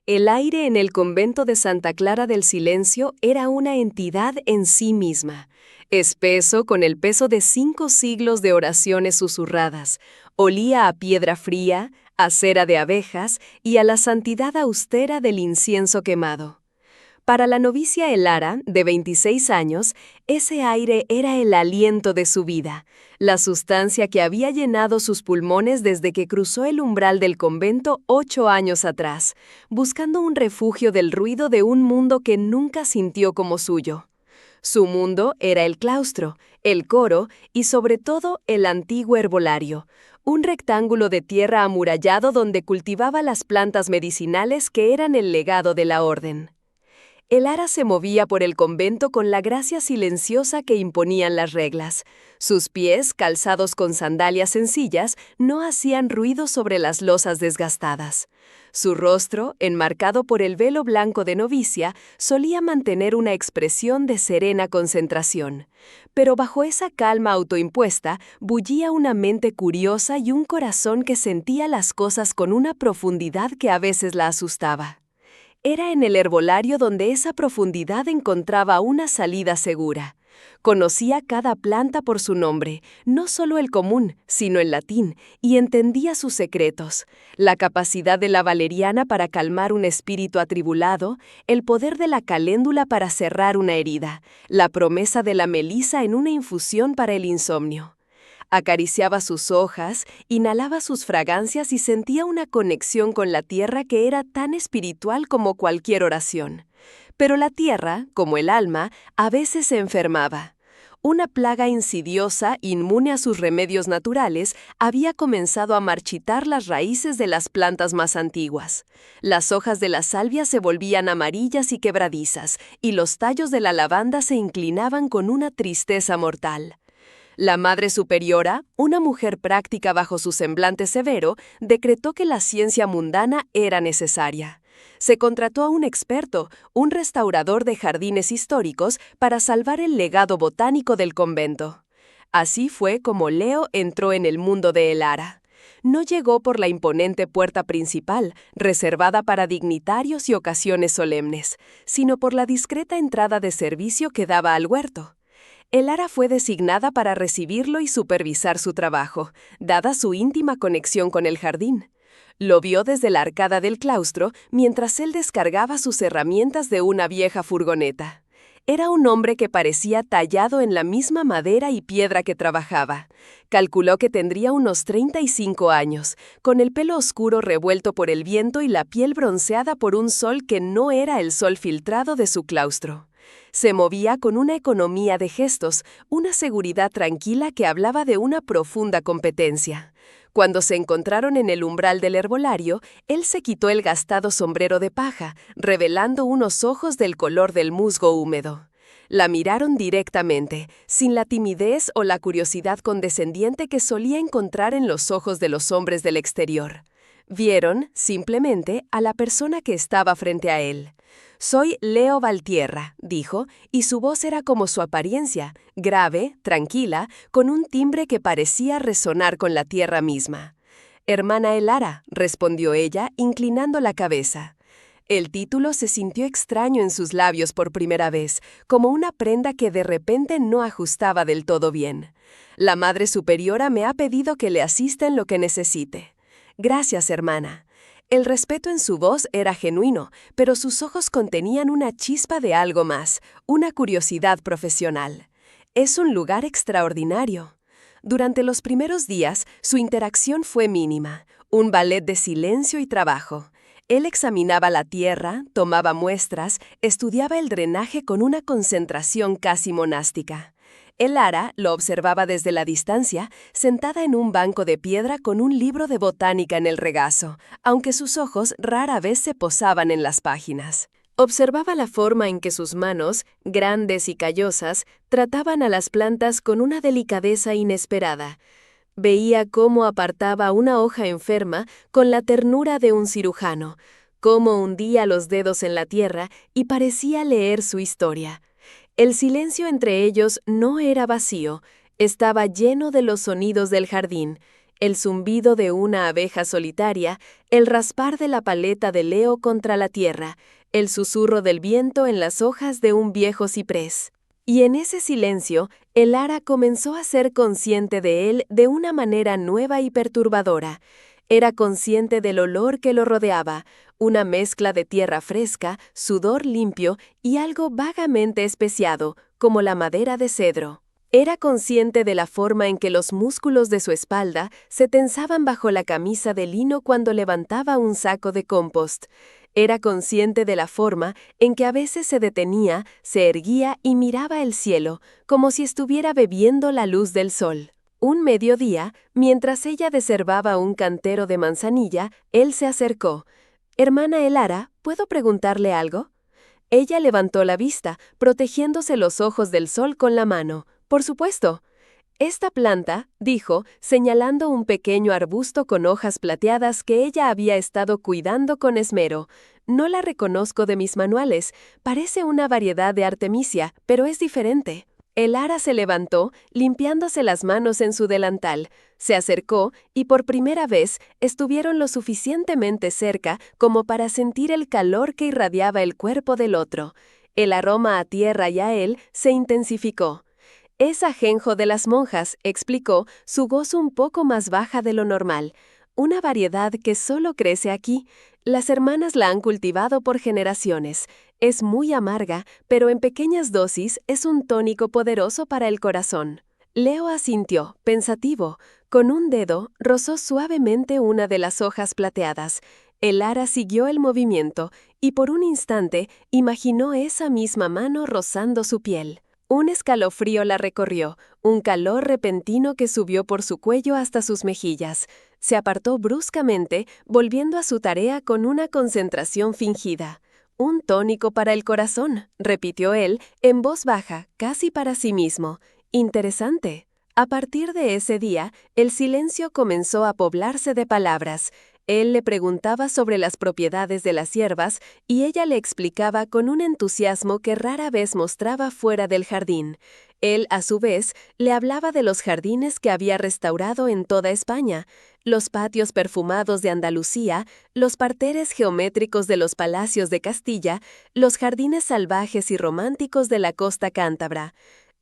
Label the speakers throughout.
Speaker 1: El aire en el convento de Santa Clara del Silencio era una entidad en sí misma, espeso con el peso de 5 siglos de oraciones susurradas, olía a piedra fría, a cera de abejas y a la santidad austera del incienso quemado. Para la novicia Elara, de 26 años, ese aire era el aliento de su vida, la sustancia que había llenado sus pulmones desde que cruzó el umbral del convento 8 años atrás, buscando un refugio del ruido de un mundo que nunca sintió como suyo. Su mundo era el claustro, el coro y sobre todo el antiguo herbolario, un rectángulo de tierra amurallado donde cultivaba las plantas medicinales que eran el legado de la orden. Elara se movía por el convento con la gracia silenciosa que imponían las reglas. Sus pies, calzados con sandalias sencillas, no hacían ruido sobre las losas desgastadas. Su rostro, enmarcado por el velo blanco de novicia, solía mantener una expresión de serena concentración. Pero bajo esa calma autoimpuesta, bullía una mente curiosa y un corazón que sentía las cosas con una profundidad que a veces la asustaba. Era en el herbolario donde esa profundidad encontraba una salida segura. Conocía cada planta por su nombre, no solo el común, sino el latín, y entendía sus secretos, la capacidad de la valeriana para calmar un espíritu atribulado, el poder de la caléndula para cerrar una herida, la promesa de la melisa en una infusión para el insomnio. Acariciaba sus hojas, inhalaba sus fragancias y sentía una conexión con la tierra que era tan espiritual como cualquier oración. Pero la tierra, como el alma, a veces se enfermaba. Una plaga insidiosa, inmune a sus remedios naturales, había comenzado a marchitar las raíces de las plantas más antiguas. Las hojas de la salvia se volvían amarillas y quebradizas, y los tallos de la lavanda se inclinaban con una tristeza mortal. La Madre Superiora, una mujer práctica bajo su semblante severo, decretó que la ciencia mundana era necesaria. Se contrató a un experto, un restaurador de jardines históricos, para salvar el legado botánico del convento. Así fue como Leo entró en el mundo de Elara. No llegó por la imponente puerta principal, reservada para dignitarios y ocasiones solemnes, sino por la discreta entrada de servicio que daba al huerto. Elara fue designada para recibirlo y supervisar su trabajo, dada su íntima conexión con el jardín. Lo vio desde la arcada del claustro mientras él descargaba sus herramientas de una vieja furgoneta. Era un hombre que parecía tallado en la misma madera y piedra que trabajaba. Calculó que tendría unos 35 años, con el pelo oscuro revuelto por el viento y la piel bronceada por un sol que no era el sol filtrado de su claustro. Se movía con una economía de gestos, una seguridad tranquila que hablaba de una profunda competencia. Cuando se encontraron en el umbral del herbolario, él se quitó el gastado sombrero de paja, revelando unos ojos del color del musgo húmedo. La miraron directamente, sin la timidez o la curiosidad condescendiente que solía encontrar en los ojos de los hombres del exterior. Vieron, simplemente, a la persona que estaba frente a él. «Soy Leo Valtierra», dijo, y su voz era como su apariencia, grave, tranquila, con un timbre que parecía resonar con la tierra misma. «Hermana Elara», respondió ella, inclinando la cabeza. El título se sintió extraño en sus labios por primera vez, como una prenda que de repente no ajustaba del todo bien. «La Madre Superiora me ha pedido que le asista en lo que necesite». «Gracias, hermana». El respeto en su voz era genuino, pero sus ojos contenían una chispa de algo más, una curiosidad profesional. «Es un lugar extraordinario». Durante los primeros días, su interacción fue mínima, un ballet de silencio y trabajo. Él examinaba la tierra, tomaba muestras, estudiaba el drenaje con una concentración casi monástica. Elara lo observaba desde la distancia, sentada en un banco de piedra con un libro de botánica en el regazo, aunque sus ojos rara vez se posaban en las páginas. Observaba la forma en que sus manos, grandes y callosas, trataban a las plantas con una delicadeza inesperada. Veía cómo apartaba una hoja enferma con la ternura de un cirujano, cómo hundía los dedos en la tierra y parecía leer su historia. El silencio entre ellos no era vacío, estaba lleno de los sonidos del jardín, el zumbido de una abeja solitaria, el raspar de la paleta de Leo contra la tierra, el susurro del viento en las hojas de un viejo ciprés. Y en ese silencio, el ara comenzó a ser consciente de él de una manera nueva y perturbadora. Era consciente del olor que lo rodeaba, una mezcla de tierra fresca, sudor limpio y algo vagamente especiado, como la madera de cedro. Era consciente de la forma en que los músculos de su espalda se tensaban bajo la camisa de lino cuando levantaba un saco de compost. Era consciente de la forma en que a veces se detenía, se erguía y miraba el cielo, como si estuviera bebiendo la luz del sol. Un mediodía, mientras ella desherbaba un cantero de manzanilla, él se acercó. «Hermana Elara, ¿puedo preguntarle algo?» Ella levantó la vista, protegiéndose los ojos del sol con la mano. «Por supuesto». «Esta planta», dijo, señalando un pequeño arbusto con hojas plateadas que ella había estado cuidando con esmero. «No la reconozco de mis manuales. Parece una variedad de artemisia, pero es diferente». El ara se levantó, limpiándose las manos en su delantal. Se acercó y por primera vez estuvieron lo suficientemente cerca como para sentir el calor que irradiaba el cuerpo del otro. El aroma a tierra y a él se intensificó. «Es ajenjo de las monjas», explicó, su voz un poco más baja de lo normal. «Una variedad que solo crece aquí. Las hermanas la han cultivado por generaciones. Es muy amarga, pero en pequeñas dosis es un tónico poderoso para el corazón». Leo asintió, pensativo. Con un dedo rozó suavemente una de las hojas plateadas. El ara siguió el movimiento y por un instante imaginó esa misma mano rozando su piel. Un escalofrío la recorrió, un calor repentino que subió por su cuello hasta sus mejillas. Se apartó bruscamente, volviendo a su tarea con una concentración fingida. «Un tónico para el corazón», repitió él, en voz baja, casi para sí mismo. «Interesante». A partir de ese día, el silencio comenzó a poblarse de palabras. Él le preguntaba sobre las propiedades de las hierbas y ella le explicaba con un entusiasmo que rara vez mostraba fuera del jardín. Él, a su vez, le hablaba de los jardines que había restaurado en toda España, los patios perfumados de Andalucía, los parterres geométricos de los palacios de Castilla, los jardines salvajes y románticos de la costa cántabra.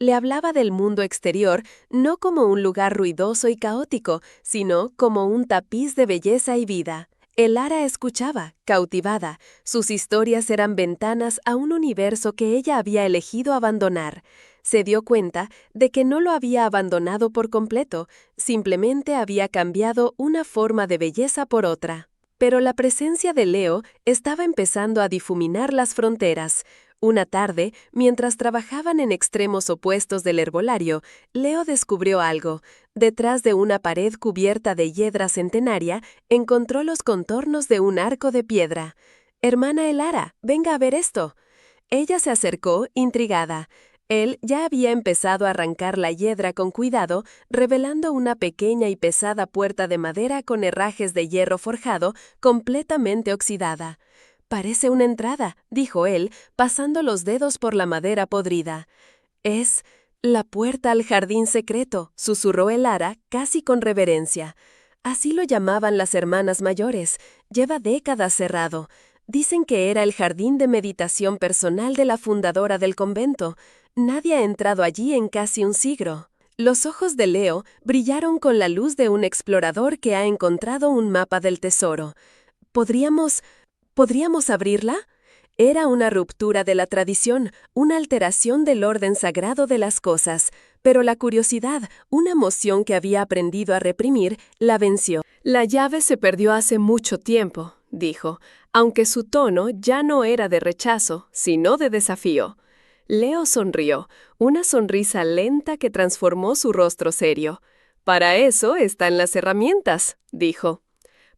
Speaker 1: Le hablaba del mundo exterior no como un lugar ruidoso y caótico, sino como un tapiz de belleza y vida. El ara escuchaba, cautivada. Sus historias eran ventanas a un universo que ella había elegido abandonar. Se dio cuenta de que no lo había abandonado por completo, simplemente había cambiado una forma de belleza por otra. Pero la presencia de Leo estaba empezando a difuminar las fronteras. Una tarde, mientras trabajaban en extremos opuestos del herbolario, Leo descubrió algo. Detrás de una pared cubierta de hiedra centenaria, encontró los contornos de un arco de piedra. «Hermana Elara, venga a ver esto». Ella se acercó, intrigada. Él ya había empezado a arrancar la hiedra con cuidado, revelando una pequeña y pesada puerta de madera con herrajes de hierro forjado, completamente oxidada. «Parece una entrada», dijo él, pasando los dedos por la madera podrida. «Es la puerta al jardín secreto», susurró el ara, casi con reverencia. Así lo llamaban las hermanas mayores. Lleva décadas cerrado. Dicen que era el jardín de meditación personal de la fundadora del convento. Nadie ha entrado allí en casi un siglo. Los ojos de Leo brillaron con la luz de un explorador que ha encontrado un mapa del tesoro. ¿Podríamos abrirla? Era una ruptura de la tradición, una alteración del orden sagrado de las cosas, pero la curiosidad, una emoción que había aprendido a reprimir, la venció. «La llave se perdió hace mucho tiempo», dijo, aunque su tono ya no era de rechazo, sino de desafío. Leo sonrió, una sonrisa lenta que transformó su rostro serio. «Para eso están las herramientas», dijo.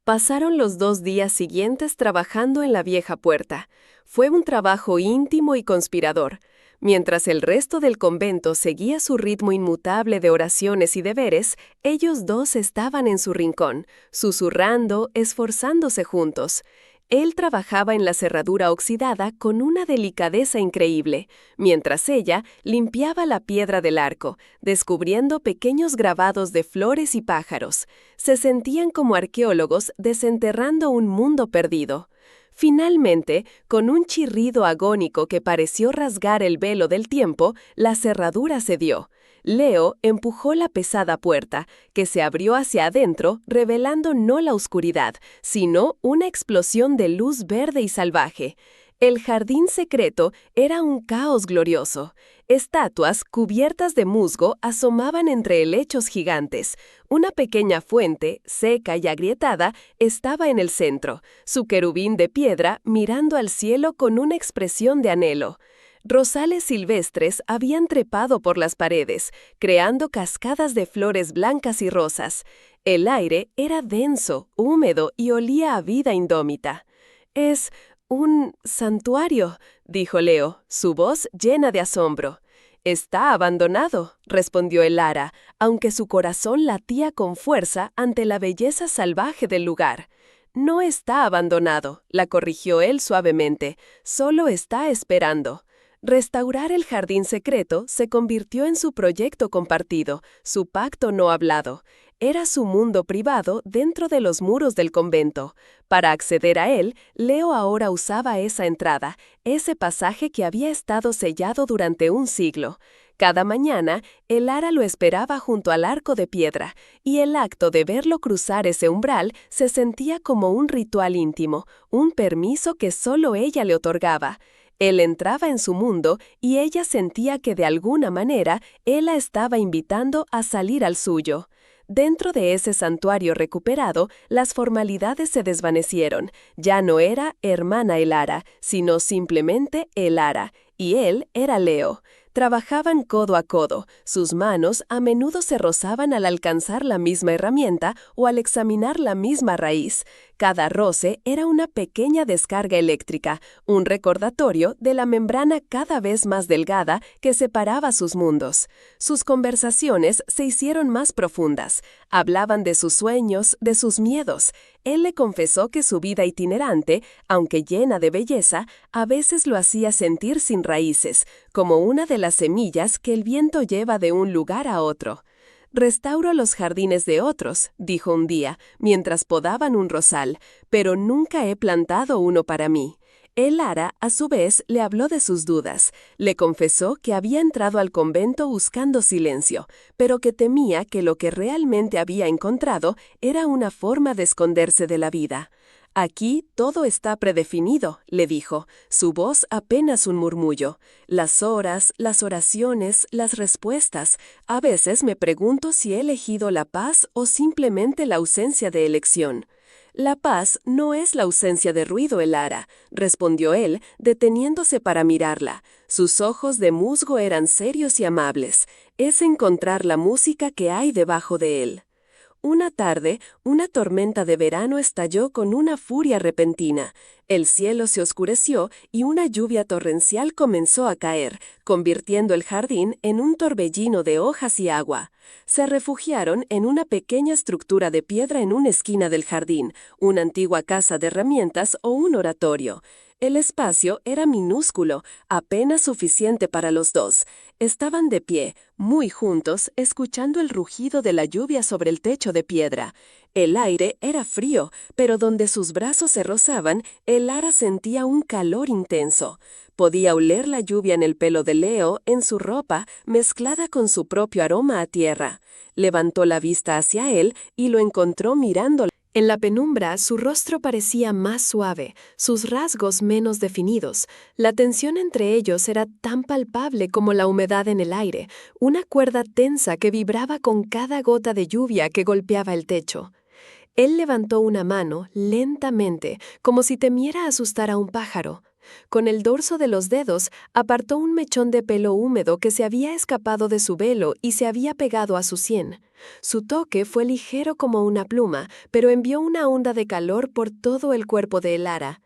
Speaker 1: Pasaron los 2 días siguientes trabajando en la vieja puerta. Fue un trabajo íntimo y conspirador. Mientras el resto del convento seguía su ritmo inmutable de oraciones y deberes, ellos dos estaban en su rincón, susurrando, esforzándose juntos. Él trabajaba en la cerradura oxidada con una delicadeza increíble, mientras ella limpiaba la piedra del arco, descubriendo pequeños grabados de flores y pájaros. Se sentían como arqueólogos desenterrando un mundo perdido. Finalmente, con un chirrido agónico que pareció rasgar el velo del tiempo, la cerradura cedió. Leo empujó la pesada puerta, que se abrió hacia adentro, revelando no la oscuridad, sino una explosión de luz verde y salvaje. El jardín secreto era un caos glorioso. Estatuas cubiertas de musgo asomaban entre helechos gigantes. Una pequeña fuente, seca y agrietada, estaba en el centro, su querubín de piedra mirando al cielo con una expresión de anhelo. Rosales silvestres habían trepado por las paredes, creando cascadas de flores blancas y rosas. El aire era denso, húmedo y olía a vida indómita. «Es un santuario», dijo Leo, su voz llena de asombro. «Está abandonado», respondió el ara, aunque su corazón latía con fuerza ante la belleza salvaje del lugar. «No está abandonado», la corrigió él suavemente, «solo está esperando». Restaurar el jardín secreto se convirtió en su proyecto compartido, su pacto no hablado. Era su mundo privado dentro de los muros del convento. Para acceder a él, Leo ahora usaba esa entrada, ese pasaje que había estado sellado durante un siglo. Cada mañana, el ara lo esperaba junto al arco de piedra, y el acto de verlo cruzar ese umbral se sentía como un ritual íntimo, un permiso que solo ella le otorgaba. Él entraba en su mundo y ella sentía que de alguna manera él la estaba invitando a salir al suyo. Dentro de ese santuario recuperado, las formalidades se desvanecieron. Ya no era hermana Elara, sino simplemente Elara, y él era Leo. Trabajaban codo a codo, sus manos a menudo se rozaban al alcanzar la misma herramienta o al examinar la misma raíz. Cada roce era una pequeña descarga eléctrica, un recordatorio de la membrana cada vez más delgada que separaba sus mundos. Sus conversaciones se hicieron más profundas. Hablaban de sus sueños, de sus miedos. Él le confesó que su vida itinerante, aunque llena de belleza, a veces lo hacía sentir sin raíces, como una de las semillas que el viento lleva de un lugar a otro. «Restauro los jardines de otros», dijo un día, mientras podaban un rosal, «pero nunca he plantado uno para mí». El ara, a su vez, le habló de sus dudas. Le confesó que había entrado al convento buscando silencio, pero que temía que lo que realmente había encontrado era una forma de esconderse de la vida. «Aquí todo está predefinido», le dijo, su voz apenas un murmullo. «Las horas, las oraciones, las respuestas. A veces me pregunto si he elegido la paz o simplemente la ausencia de elección». «La paz no es la ausencia de ruido, Elara», respondió él, deteniéndose para mirarla. Sus ojos de musgo eran serios y amables. «Es encontrar la música que hay debajo de él». Una tarde, una tormenta de verano estalló con una furia repentina. El cielo se oscureció y una lluvia torrencial comenzó a caer, convirtiendo el jardín en un torbellino de hojas y agua. Se refugiaron en una pequeña estructura de piedra en una esquina del jardín, una antigua casa de herramientas o un oratorio. El espacio era minúsculo, apenas suficiente para los dos. Estaban de pie, muy juntos, escuchando el rugido de la lluvia sobre el techo de piedra. El aire era frío, pero donde sus brazos se rozaban, el ara sentía un calor intenso. Podía oler la lluvia en el pelo de Leo, en su ropa, mezclada con su propio aroma a tierra. Levantó la vista hacia él y lo encontró mirando. En la penumbra, su rostro parecía más suave, sus rasgos menos definidos. La tensión entre ellos era tan palpable como la humedad en el aire, una cuerda tensa que vibraba con cada gota de lluvia que golpeaba el techo. Él levantó una mano, lentamente, como si temiera asustar a un pájaro. Con el dorso de los dedos, apartó un mechón de pelo húmedo que se había escapado de su velo y se había pegado a su sien. Su toque fue ligero como una pluma, pero envió una onda de calor por todo el cuerpo de Elara.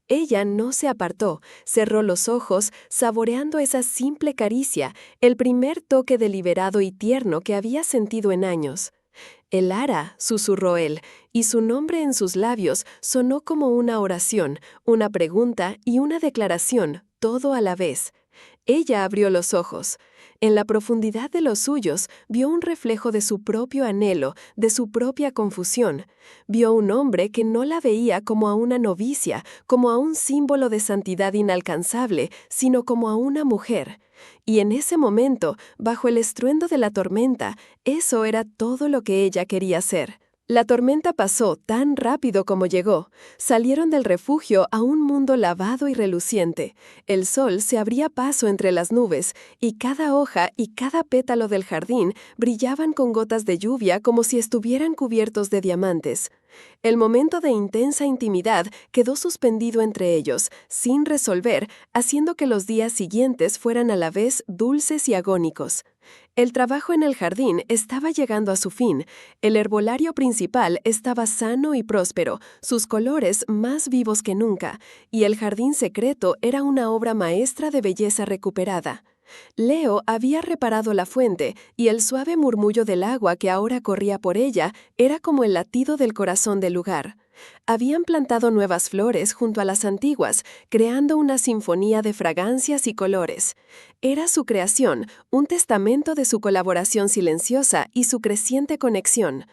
Speaker 1: Ella no se apartó, cerró los ojos, saboreando esa simple caricia, el primer toque deliberado y tierno que había sentido en años. Elara, susurró él, y su nombre en sus labios sonó como una oración, una pregunta y una declaración, todo a la vez. Ella abrió los ojos. En la profundidad de los suyos vio un reflejo de su propio anhelo, de su propia confusión. Vio un hombre que no la veía como a una novicia, como a un símbolo de santidad inalcanzable, sino como a una mujer. Y en ese momento, bajo el estruendo de la tormenta, eso era todo lo que ella quería ser. La tormenta pasó tan rápido como llegó. Salieron del refugio a un mundo lavado y reluciente. El sol se abría paso entre las nubes, y cada hoja y cada pétalo del jardín brillaban con gotas de lluvia como si estuvieran cubiertos de diamantes. El momento de intensa intimidad quedó suspendido entre ellos, sin resolver, haciendo que los días siguientes fueran a la vez dulces y agónicos. El trabajo en el jardín estaba llegando a su fin. El herbolario principal estaba sano y próspero, sus colores más vivos que nunca, y el jardín secreto era una obra maestra de belleza recuperada. Leo había reparado la fuente, y el suave murmullo del agua que ahora corría por ella era como el latido del corazón del lugar. Habían plantado nuevas flores junto a las antiguas, creando una sinfonía de fragancias y colores. Era su creación, un testamento de su colaboración silenciosa y su creciente conexión.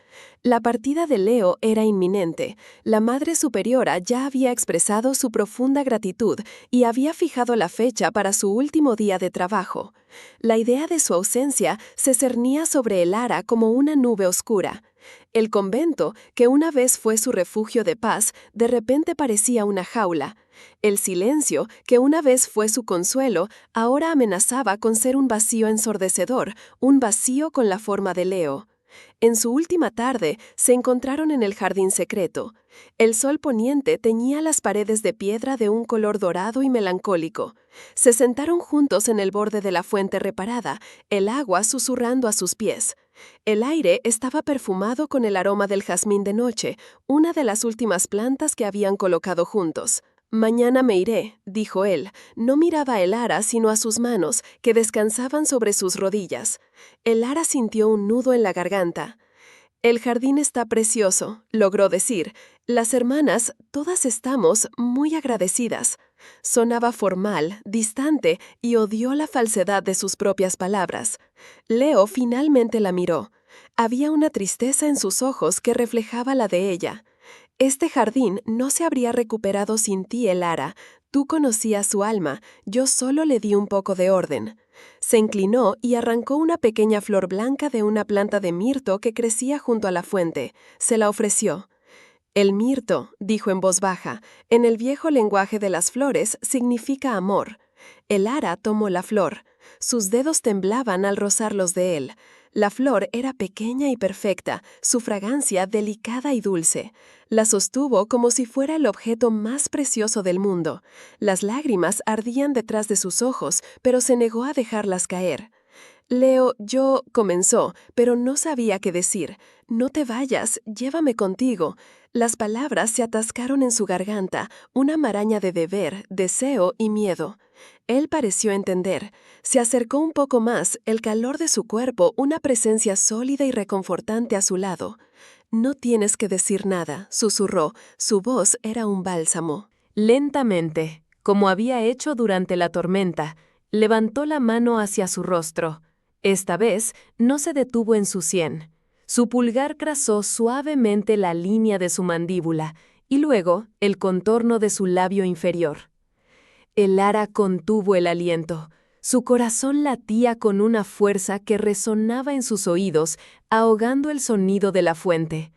Speaker 1: La partida de Leo era inminente. La Madre Superiora ya había expresado su profunda gratitud y había fijado la fecha para su último día de trabajo. La idea de su ausencia se cernía sobre Elara como una nube oscura. El convento, que una vez fue su refugio de paz, de repente parecía una jaula. El silencio, que una vez fue su consuelo, ahora amenazaba con ser un vacío ensordecedor, un vacío con la forma de Leo. En su última tarde se encontraron en el jardín secreto. El sol poniente teñía las paredes de piedra de un color dorado y melancólico. Se sentaron juntos en el borde de la fuente reparada, el agua susurrando a sus pies. El aire estaba perfumado con el aroma del jazmín de noche, una de las últimas plantas que habían colocado juntos. «Mañana me iré», dijo él. No miraba a Elara sino a sus manos, que descansaban sobre sus rodillas. Elara sintió un nudo en la garganta. «El jardín está precioso», logró decir. «Las hermanas, todas estamos muy agradecidas». Sonaba formal, distante, y odió la falsedad de sus propias palabras. Leo finalmente la miró. Había una tristeza en sus ojos que reflejaba la de ella. «Este jardín no se habría recuperado sin ti, Elara. Tú conocías su alma, yo solo le di un poco de orden». Se inclinó y arrancó una pequeña flor blanca de una planta de mirto que crecía junto a la fuente. Se la ofreció. «El mirto», dijo en voz baja, en el viejo lenguaje de las flores, significa amor. Elara tomó la flor. Sus dedos temblaban al rozarlos de él. La flor era pequeña y perfecta, su fragancia delicada y dulce. La sostuvo como si fuera el objeto más precioso del mundo. Las lágrimas ardían detrás de sus ojos, pero se negó a dejarlas caer. «Leo, yo», comenzó, pero no sabía qué decir. «No te vayas, llévame contigo». Las palabras se atascaron en su garganta, una maraña de deber, deseo y miedo. Él pareció entender. Se acercó un poco más, el calor de su cuerpo, una presencia sólida y reconfortante a su lado. «No tienes que decir nada», susurró. Su voz era un bálsamo. Lentamente, como había hecho durante la tormenta, levantó la mano hacia su rostro. Esta vez no se detuvo en su sien. Su pulgar trazó suavemente la línea de su mandíbula y luego el contorno de su labio inferior. Elara contuvo el aliento. Su corazón latía con una fuerza que resonaba en sus oídos, ahogando el sonido de la fuente.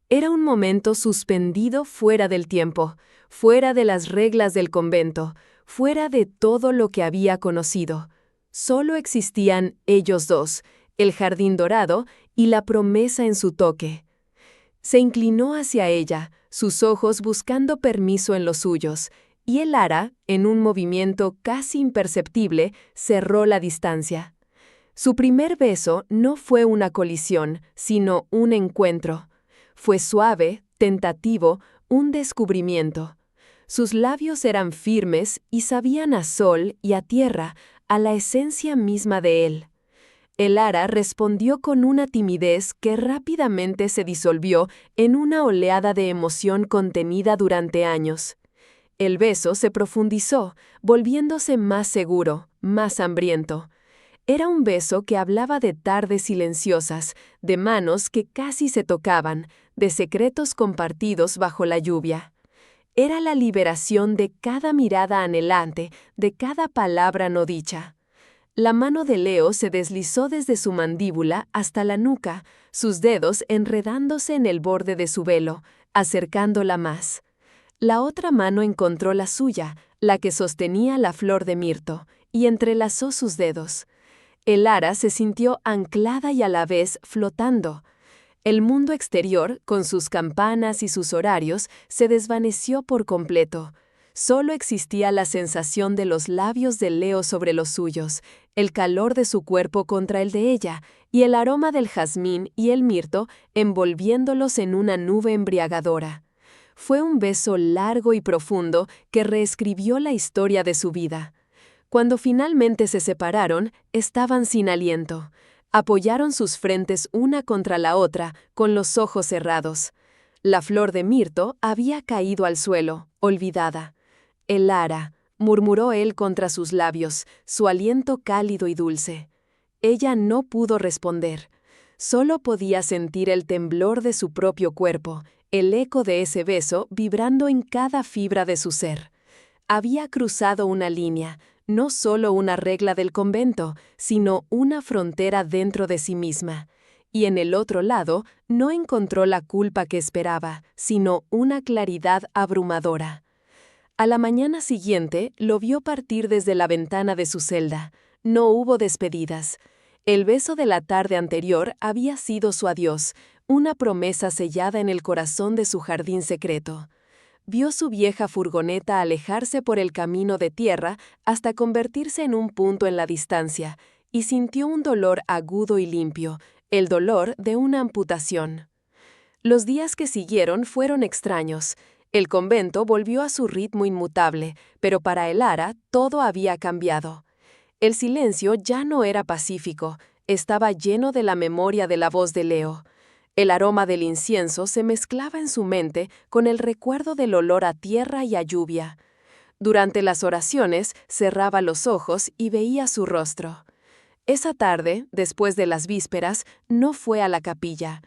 Speaker 1: Era un momento suspendido fuera del tiempo, fuera de las reglas del convento, fuera de todo lo que había conocido. Solo existían ellos dos, el jardín dorado y la promesa en su toque. Se inclinó hacia ella, sus ojos buscando permiso en los suyos, y Elara, en un movimiento casi imperceptible, cerró la distancia. Su primer beso no fue una colisión, sino un encuentro. Fue suave, tentativo, un descubrimiento. Sus labios eran firmes y sabían a sol y a tierra, a la esencia misma de él. El ara respondió con una timidez que rápidamente se disolvió en una oleada de emoción contenida durante años. El beso se profundizó, volviéndose más seguro, más hambriento. Era un beso que hablaba de tardes silenciosas, de manos que casi se tocaban, de secretos compartidos bajo la lluvia. Era la liberación de cada mirada anhelante, de cada palabra no dicha. La mano de Leo se deslizó desde su mandíbula hasta la nuca, sus dedos enredándose en el borde de su velo, acercándola más. La otra mano encontró la suya, la que sostenía la flor de mirto, y entrelazó sus dedos. El ara se sintió anclada y a la vez flotando. El mundo exterior, con sus campanas y sus horarios, se desvaneció por completo. Solo existía la sensación de los labios de Leo sobre los suyos, el calor de su cuerpo contra el de ella, y el aroma del jazmín y el mirto envolviéndolos en una nube embriagadora. Fue un beso largo y profundo que reescribió la historia de su vida. Cuando finalmente se separaron, estaban sin aliento. Apoyaron sus frentes una contra la otra, con los ojos cerrados. La flor de mirto había caído al suelo, olvidada. El ara, murmuró él contra sus labios, su aliento cálido y dulce. Ella no pudo responder. Solo podía sentir el temblor de su propio cuerpo, el eco de ese beso vibrando en cada fibra de su ser. Había cruzado una línea, no solo una regla del convento, sino una frontera dentro de sí misma. Y en el otro lado no encontró la culpa que esperaba, sino una claridad abrumadora. A la mañana siguiente lo vio partir desde la ventana de su celda. No hubo despedidas. El beso de la tarde anterior había sido su adiós, una promesa sellada en el corazón de su jardín secreto. Vio su vieja furgoneta alejarse por el camino de tierra hasta convertirse en un punto en la distancia, y sintió un dolor agudo y limpio, el dolor de una amputación. Los días que siguieron fueron extraños. El convento volvió a su ritmo inmutable, pero para el ara todo había cambiado. El silencio ya no era pacífico, estaba lleno de la memoria de la voz de Leo. El aroma del incienso se mezclaba en su mente con el recuerdo del olor a tierra y a lluvia. Durante las oraciones cerraba los ojos y veía su rostro. Esa tarde, después de las vísperas, no fue a la capilla.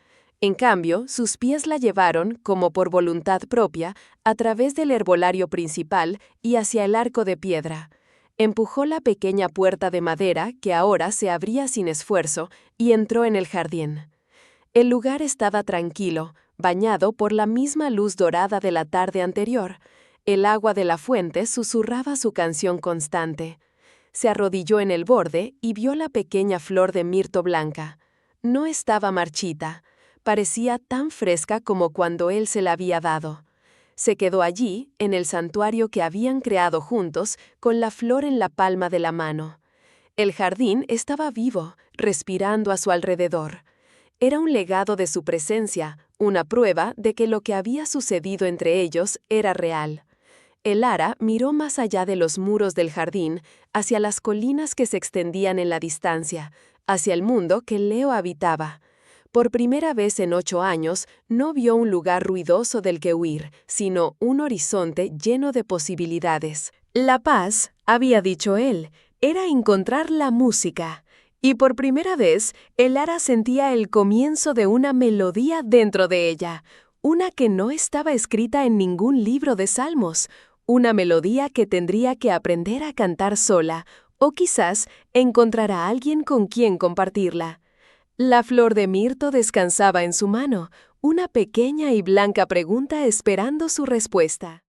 Speaker 1: En cambio, sus pies la llevaron, como por voluntad propia, a través del herbolario principal y hacia el arco de piedra. Empujó la pequeña puerta de madera, que ahora se abría sin esfuerzo, y entró en el jardín. El lugar estaba tranquilo, bañado por la misma luz dorada de la tarde anterior. El agua de la fuente susurraba su canción constante. Se arrodilló en el borde y vio la pequeña flor de mirto blanca. No estaba marchita. Parecía tan fresca como cuando él se la había dado. Se quedó allí, en el santuario que habían creado juntos, con la flor en la palma de la mano. El jardín estaba vivo, respirando a su alrededor. Era un legado de su presencia, una prueba de que lo que había sucedido entre ellos era real. El ara miró más allá de los muros del jardín, hacia las colinas que se extendían en la distancia, hacia el mundo que Leo habitaba. Por primera vez en 8 años, no vio un lugar ruidoso del que huir, sino un horizonte lleno de posibilidades. La paz, había dicho él, era encontrar la música. Y por primera vez, el ara sentía el comienzo de una melodía dentro de ella, una que no estaba escrita en ningún libro de salmos, una melodía que tendría que aprender a cantar sola, o quizás encontrar a alguien con quien compartirla. La flor de mirto descansaba en su mano, una pequeña y blanca pregunta esperando su respuesta.